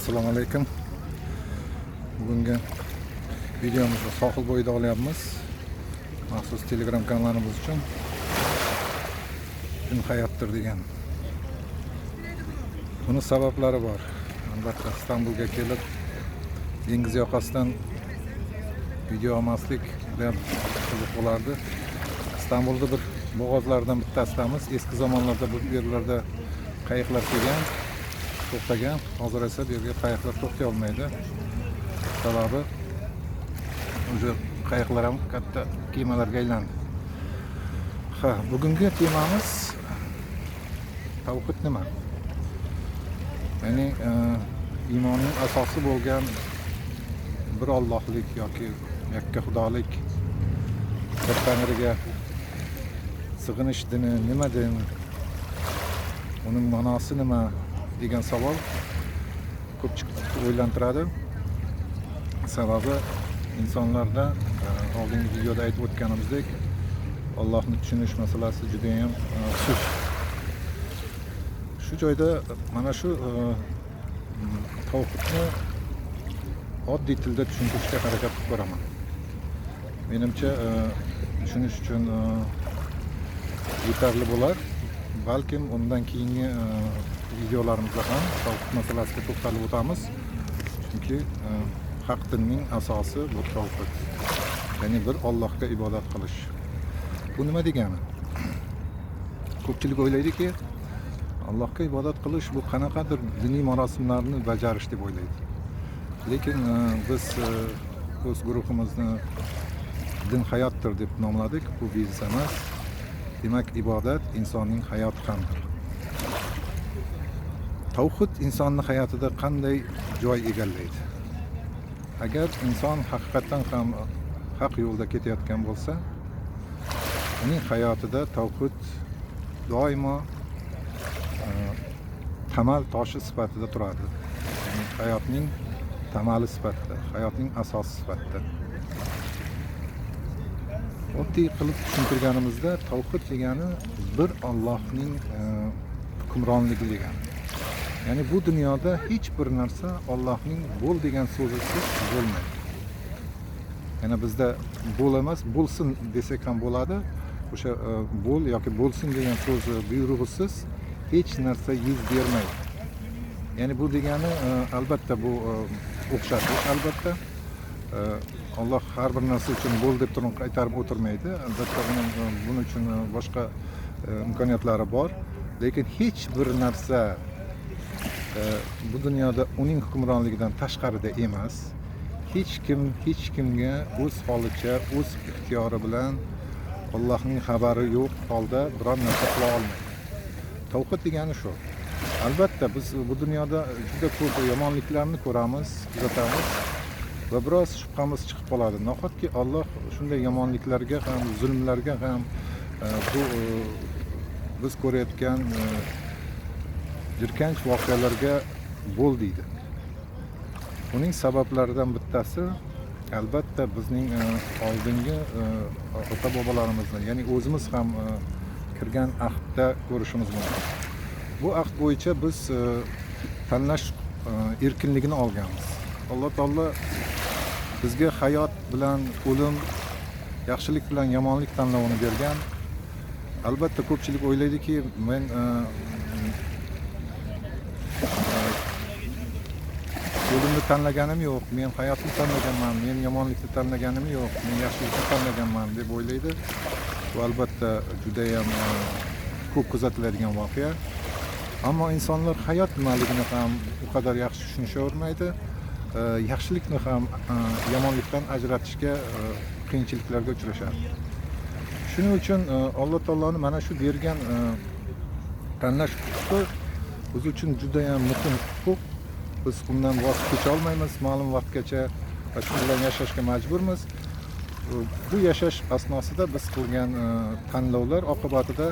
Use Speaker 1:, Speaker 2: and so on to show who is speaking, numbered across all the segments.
Speaker 1: Assalomu alaykum. Bugungi videomizni sohil bo'yida olyapmiz. Maxsus Telegram kanalimiz uchun. Kun hayotdir degan. Buni sabablari bor. Albatta Istanbulga kelib dengiz yoqasidan video olmaslik juda qiziq bo'lardi. Istanbulda bir bo'g'ozlardan bittasidamiz. Eski zamonlarda bu yerlarda qayiqlar kelgan, to'xtagan. Hozir esa bu yerga qayiqlar to'xtay olmaydi. Sababi o'sha qayiqlar ham katta kemalarga aylandi. Bugungi temamiz tavhid nima? Ya'ni iymonning asosi bo'lgan bir Allohlik yoki yakka xudolik, bir Tangriga sig'inish dini nima din? Uning ma'nosi nima degan savol ko'pchilikni o'ylantiradi. Sababi insonlarda oldingi videoda aytib o'tganimizdek Allohni tushunish masalasi juda ham sust. Shu joyda mana shu tavhidni oddiy tilda tushuntirishga harakat qilib ko'raman. Menimcha tushunish uchun yetarli bo'lar. Balkim undan keyingi videolarimizda ham tavhid masalasiga to'xtalib o'tamiz. Chunki haq dinning asosi bu tavhid. Ya'ni bir Allohga ibodat qilish. Bu nima degani? Ko'pchilik o'ylaydiki, Allohga ibodat qilish bu qanaqadir diniy marosimlarni bajarish deb o'ylaydi. Lekin biz o'z guruhimizni din hayotdir deb nomladik. Bu biznes emas. Demak, ibodat insonning hayoti hamdir. Tavhid insonning hayotida qanday joy egallaydi? Agar inson haqiqatan ham haq yo'lda ketayotgan bo'lsa, uning hayotida tavhid doimo tamal toshi sifatida turadi. Yani hayotning tamali sifatida, hayotning asosi sifatida. Oddiy qilib tushuntirganimizda tavhid degani bir Allohning hukmronligi degani. Ya'ni bu dunyoda hech bir narsa Allohning bo'l degan so'zisiz bo'lmaydi. Yana bizda bo'l emas, bo'lsin desak ham bo'ladi. O'sha bo'l yoki bo'lsin degan so'z buyrug'isiz hech narsa yuz bermaydi. Ya'ni bu degani albatta bu o'xshatish albatta. Alloh har bir narsa uchun bo'l deb turib qaytarib o'tirmaydi. Albatta buning uchun boshqa imkoniyatlari bor. Lekin hech bir narsa bu dunyoda uning hukmronligidan tashqarida emas. Hech kimga o'z holicha, o'z ixtiyori bilan Allohning xabari yo'q holda biror narsa qila olmaydi. Tavhid degani shu. Albatta biz bu dunyoda juda ko'p yomonliklarni ko'ramiz, kuzatamiz va biroz shubhamiz chiqib qoladi. Nahotki Alloh shunday yomonliklarga ham, zulmlarga ham bu biz ko'rayotgan jirkanch voqealarga bo'l deydi. Uning sabablaridan bittasi albatta bizning oldingi ota-bobolarimizni, ya'ni o'zimiz ham kirgan ahdda ko'rishimiz mumkin. Bu ahd bo'yicha biz tanlash erkinligini olganmiz. Alloh taolo bizga hayot bilan o'lim, yaxshilik bilan yomonlik tanlovini bergan. Albatta ko'pchilik o'ylaydiki, men o'limni tanlaganim yo'q, men hayotni tanlaganman, men yomonlikni tanlaganim yo'q, men yaxshilikni tanlaganman deb o'ylaydi. Bu albatta juda ham ko'p kuzatiladigan voqea. Ammo insonlar hayot nimaligini ham u qadar yaxshi tushunishavermaydi. Yaxshilikni ham yomonlikdan ajratishga qiyinchiliklarga uchrashadi. Shuning uchun Alloh taoloning mana shu bergan tanlash huquqi biz uchun juda ham muhim huquq. Biz bundan voz kecha olmaymiz, ma'lum vaqtgacha shu bilan yashashga majburmiz. Bu yashash asnosida biz qilgan tanlovlar oqibatida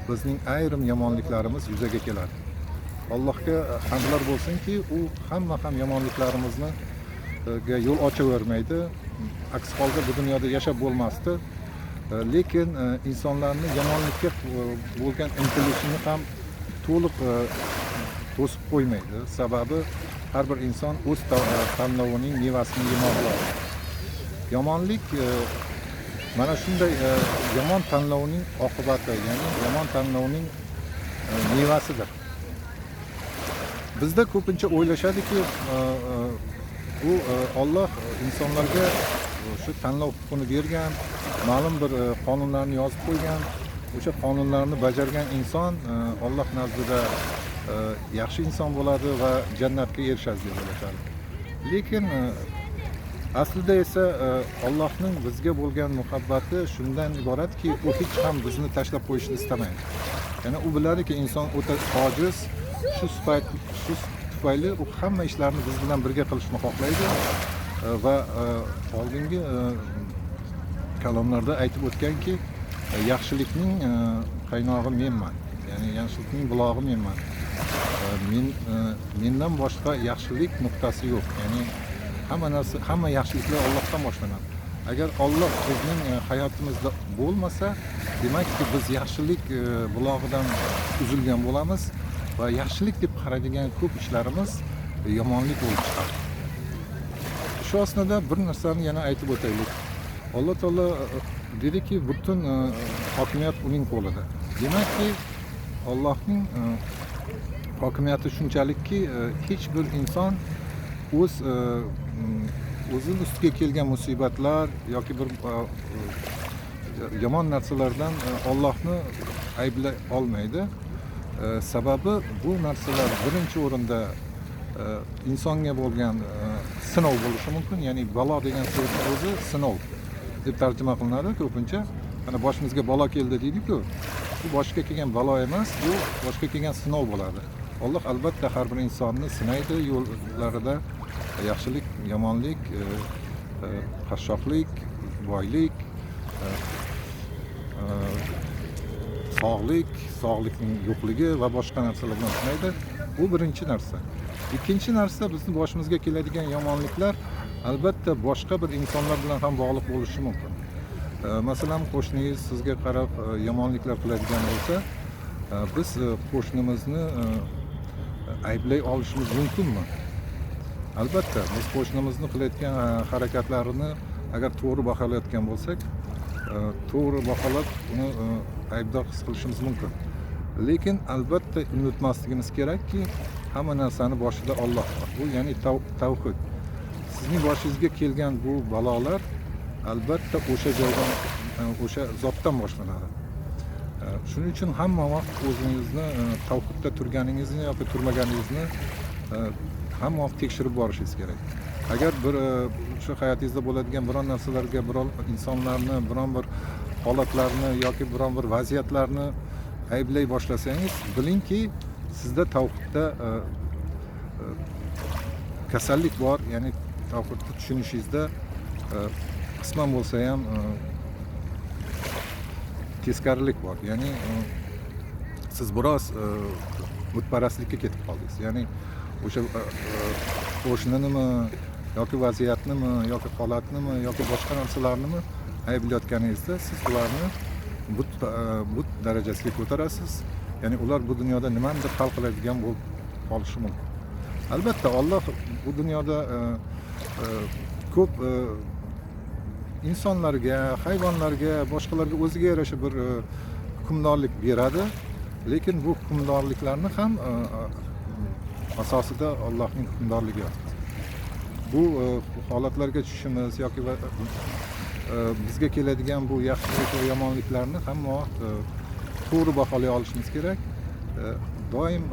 Speaker 1: bizning ayrim yomonliklarimiz yuzaga keladi. Allohga hamdlar bo'lsinki, u hamma ham yomonliklarimizni yo'l ochavermaydi. Aks holda bu dunyoda yashab bo'lmasdi. Lekin insonlarning yomonlikka bo'lgan intilishini ham to'liq to'sib qo'ymaydi. Sababi har bir inson o'z tanlovining mevasini yemoqchi bo'ladi. Yomonlik mana shunday yomon tanlovning oqibati, ya'ni yomon tanlovning mevasidir. Bizda ko'pincha o'ylashadiki, bu Alloh insonlarga shu tanlov huquqini bergan, ma'lum bir qonunlarni yozib qo'ygan, o'sha qonunlarni bajargan inson Alloh nazdida yaxshi inson bo'ladi va jannatga erishadi deb o'ylashadi. Lekin aslida esa Allohning bizga bo'lgan muhabbati shundan iboratki, u hech ham bizni tashlab qo'yishni istamaydi. Ya'ni u biladiki, inson o'ta ojiz, shu tufayli u hamma ishlarni biz bilan birga qilishni xohlaydi va oldingi kalomlarda aytib o'tganki, yaxshilikning qaynog'i menman, ya'ni yaxshilikning bulog'i menman. Mendan boshqa yaxshilik nuqtasi yo'q. Ya'ni hamma yaxshiliklar Allohdan boshlanadi. Agar Alloh bizning hayotimizda bo'lmasa, demakki biz yaxshilik bulog'idan uzilgan bo'lamiz va yaxshilik deb qaraydigan ko'p ishlarimiz yomonlik bo'lib chiqadi. Shu asnoda bir narsani yana aytib o'taylik. Alloh taolo dediki, butun hokimiyat uning qo'lida. Demakki, Allohning hokimiyati shunchalikki, hech bir inson o'zini ustiga kelgan musibatlar yoki bir yomon narsalardan Allohni ayblay olmaydi. Sababi bu narsalar birinchi o'rinda insonga bo'lgan sinov bo'lishi mumkin. Ya'ni balo degan so'zning o'zi sinov deb tarjima qilinadi ko'pincha. Mana boshimizga balo keldi deydi-ku. Bu boshga kelgan balo emas, bu boshga kelgan sinov bo'ladi. Alloh albatta har bir insonni sinaydi, yo'llarida yaxshilik, yomonlik, qashshoqlik, boylik, sog'likning yo'qligi va boshqa narsalar bilan sinaydi. Bu birinchi narsa. Ikkinchi narsa, bizning boshimizga keladigan yomonliklar albatta boshqa bir insonlar bilan ham bog'liq bo'lishi mumkin. Masalan, qo'shningiz sizga qarab yomonliklar qiladigan bo'lsa, biz qo'shnimizni ayblay olishimiz mumkinmi? Albatta, biz qo'shnimizni qilayotgan harakatlarini agar to'g'ri baholayotgan bo'lsak, to'g'ri baholab uni aybdor his qilishimiz mumkin. Lekin albatta unutmasligimiz kerakki, hamma narsani boshida Alloh bor. Bu ya'ni tavhid. Sizning boshingizga kelgan bu balolar albatta o'sha joydan, o'sha zotdan boshlanadi. Shuning uchun hamma vaqt o'zingizni tavhidda turganingizni yoki turmaganingizni hamma vaqt tekshirib borishingiz kerak. Agar bir shu hayotingizda bo'ladigan biron narsalarga, biron insonlarni, biron bir holatlarni yoki biron bir vaziyatlarni ayblay boshlasangiz, bilingki, sizda tavhidda kasallik bor. Ya'ni tavhidni tushunishingizda qisman bo'lsa ham teskarilik bor. Ya'ni siz biroz mutparastlikka ketib qoldingiz. Ya'ni o'sha qo'shninimi yoki vaziyatnimi yoki holatnimi yoki boshqa narsalarnimi ayblayotganingizda siz ularni but darajasiga ko'tarasiz. Ya'ni ular bu dunyoda nimanidir hal qiladigan bo'lib qolishi mumkin. Albatta Alloh bu dunyoda ko'p insonlarga, hayvonlarga, boshqalarga o'ziga yarasha bir hukmdorlik beradi. Lekin bu hukmdorliklarni ham asosida Allohning hukmdorligi yotadi. Bu holatlarga tushishimiz yoki bizga keladigan bu yaxshilik va yomonliklarni hamma vaqt to'g'ri baholay olishimiz kerak. Doim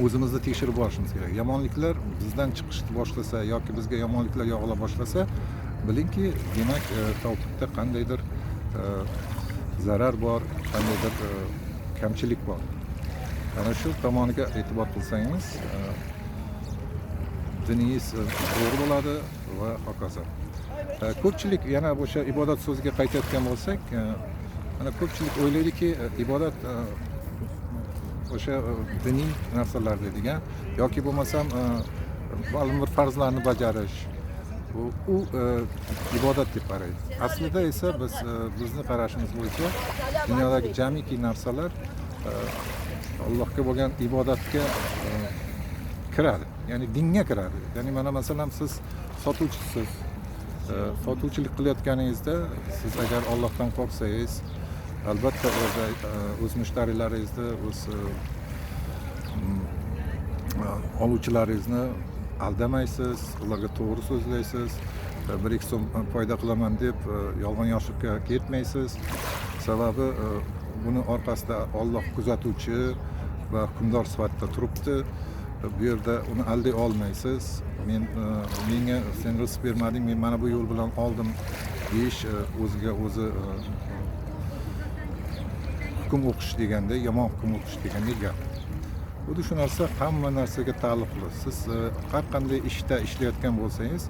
Speaker 1: o'zimizni tekshirib borishimiz kerak. Yomonliklar bizdan chiqishni boshlasa yoki bizga yomonliklar yog'ila boshlasa, bilingki, demak tavhidda qandaydir zarar bor, qandaydir kamchilik bor. Ana shu tomoniga e'tibor qilsangiz, diningiz to'g'ri bo'ladi va hokazo. Ko'pchilik yana o'sha ibodat so'ziga qaytayotgan bo'lsak, mana ko'pchilik o'ylaydiki, ibodat o'sha diniy narsalar deydigan yoki bo'lmasam ma'lum bir farzlarni bajarish, u ibodat deb qaraydi. Aslida esa bizni qarashimiz bo'yicha dunyodagi jamiki narsalar Allohga bo'lgan ibodatga kiradi. Ya'ni dinga kiradi. Ya'ni mana masalan siz sotuvchisiz. Sotuvchilik qilayotganingizda siz agar Allohdan qo'rqsangiz, albatta o'z mushtarilaringizni, o'z oluvchilaringizni aldamaysiz, ularga to'g'ri so'zlaysiz, 1-2 so'm foyda qilaman deb yolg'on yoshlikka ketmaysiz. Sababi buni orqasida Alloh kuzatuvchi va hukmdor sifatida turibdi. Bu yerda uni alday olmaysiz. Menga sen rizq bermading, men mana bu yo'l bilan oldim deyish o'ziga o'zi hukm o'qish deganda, yomon hukm o'qish deganda gap. Xuddi shu narsa hamma narsaga taalluqli. Siz har qanday ishda ishlayotgan bo'lsangiz,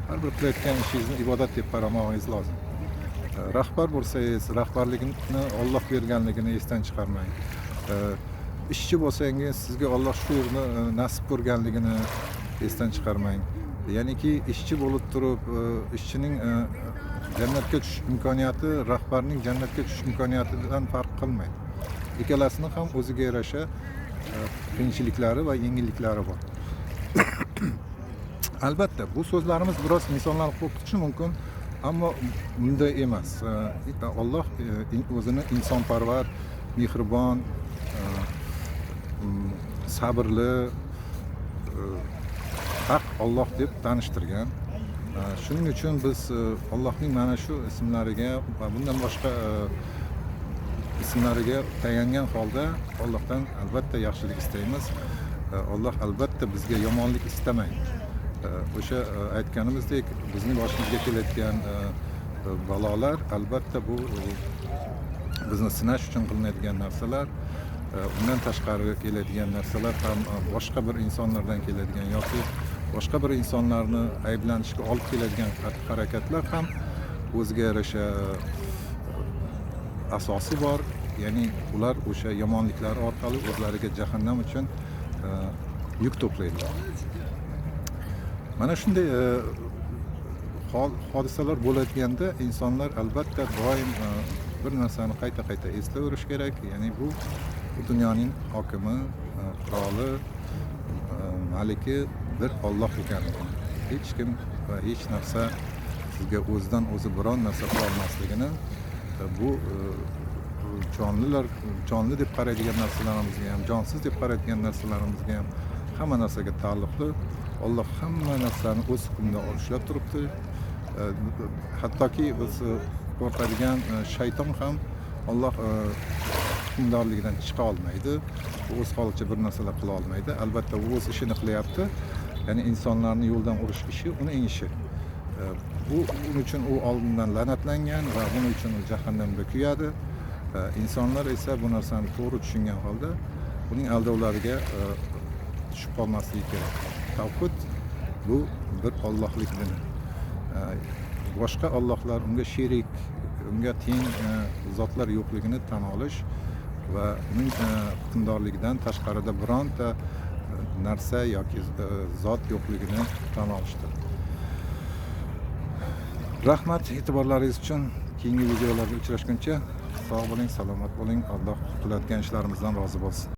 Speaker 1: har bir qilayotgan ishingizni ibodat deb qaramoqingiz lozim. Rahbar bo'lsangiz, rahbarlikni Alloh berganligini esdan chiqarmang. Ishchi bo'lsangiz, sizga Alloh shu yerni nasib ko'rganligini esdan chiqarmang. Ya'niki ishchi bo'lib turib, ishchining jannatga tushish imkoniyati rahbarning jannatga tushish imkoniyatidan farq qilmaydi. Ikkalasini ham o'ziga yarasha qiyinchiliklari va yengilliklari bor. Albatta, bu so'zlarimiz biroz insonlarni qo'rqitishi mumkin, ammo bunday emas. Alloh o'zini insonparvar, mehribon, sabrli, haq Alloh deb tanishtirgan. Shuning uchun biz Allohning mana shu ismlariga va bundan boshqa ismlariga tayangan holda Allohdan albatta yaxshilik istaymiz. Alloh albatta bizga yomonlik istamaydi. O'sha aytganimizdek, bizning boshimizga kelayotgan balolar albatta bu bizni sinash uchun qilinadigan narsalar. Undan tashqari keladigan narsalar ham boshqa bir insonlardan keladigan yoki boshqa bir insonlarni ayblanishga olib keladigan harakatlar ham o'ziga yarasha asosi bor. Ya'ni ular o'sha yomonliklar orqali o'zlariga jahannam uchun yuk to'playdilar. Mana shunday hodisalar bo'layotganda insonlar albatta doim bir narsani qayta eslayverish kerak. Ya'ni bu dunyoning hokimi, qiroli, maliki bir Alloh ekanligini. Hech kim va hech narsa sizga o'zidan o'zi biron narsa qila olmasligini, bu jonli deb qaraydigan narsalarimizga ham, jonsiz deb qaraydigan narsalarimizga ham hamma narsaga taalluqli. Alloh hamma narsani o'z hukmida ushlab turibdi. Hattoki biz qo'rqadigan shayton ham Alloh hukmdorligidan chiqa olmaydi. U o'z holicha bir narsalar qila olmaydi. Albatta u o'z ishini qilyapti. Ya'ni insonlarni yo'ldan urish ishi uning ishi. Buning uchun u oldindan la'natlangan va buning uchun u jahannamda kuyadi. İnsanlar esa bu narsani to'g'ri tushungan holda uning aldovlariga tushib qolmasligi kerak. Tavhid bu bir Allohlik dini. Boshqa Allohlar, unga sherik, unga teng zotlar yo'qligini tan olish va uning hukmdorligidan tashqarida bironta narsa yoki zot yo'qligini tan olishdir. Rahmat e'tiborlaringiz uchun. Keyingi videolarda uchrashguncha sog' bo'ling, salomat bo'ling. Alloh qilayotgan ishlarimizdan rozi bo'lsin.